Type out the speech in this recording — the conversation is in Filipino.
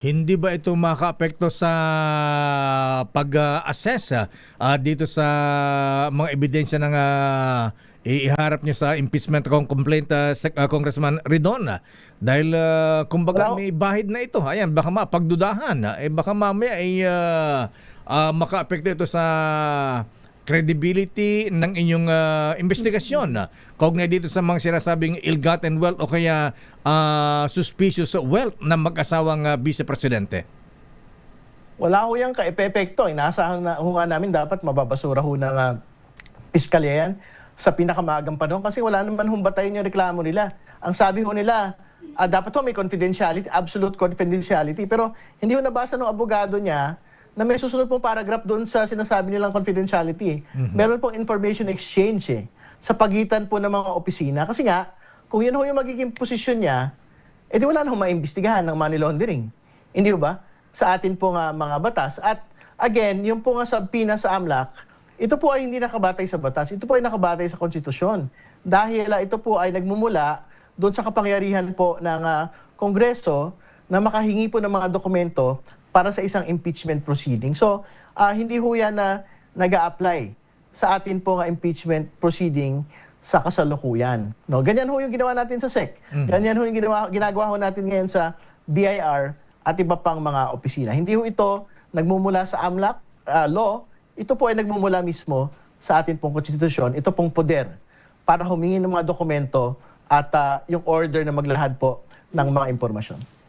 Hindi ba ito makaapekto sa pag-assess dito sa mga ebidensya ng iharap niyo sa impeachment complaint, Congressman Ridon? Dahil kumbaga Wala, may bahid na ito. Ayan, baka mapagdudahan. Baka mamaya ay makaapekto ito sa credibility ng inyong investigasyon. Kaugnay dito sa mga sinasabing ill-gotten wealth o kaya suspicious wealth ng mag-asawang vice-presidente. wala ho yung ka-epekto. Inaasahan na ho nga namin dapat mababasura ho ng piskalya yan sa pinakamagang panahon kasi wala naman humbatayin yung reklamo nila. Ang sabi ho nila, dapat ho may confidentiality, absolute confidentiality. Pero hindi ho nabasa ng abogado niya na may susunod pong paragraph doon sa sinasabi nilang confidentiality. Meron pong information exchange sa pagitan po ng mga opisina. Kasi nga, kung yun ho yung magiging posisyon niya, edi wala na ho maimbestigahan ng money laundering. Hindi ho ba? Sa atin po nga mga batas. At again, yung po nga subpoena sa AMLAC, ito po ay hindi nakabatay sa batas. Ito po ay nakabatay sa konstitusyon. Dahil ito po ay nagmumula doon sa kapangyarihan po ng Kongreso na makahingi po ng mga dokumento para sa isang impeachment proceeding. So, hindi ho yan na nag-a-apply sa atin po nga impeachment proceeding sa kasalukuyan. No, ganyan ho yung ginawa natin sa SEC. Ganyan ho yung ginagawa ho natin ngayon sa BIR at iba pang mga opisina. Hindi ho ito nagmumula sa AMLAC law, ito po ay nagmumula mismo sa atin pong konstitusyon, ito pong poder para humingi ng mga dokumento at yung order na maglahad po ng mga impormasyon.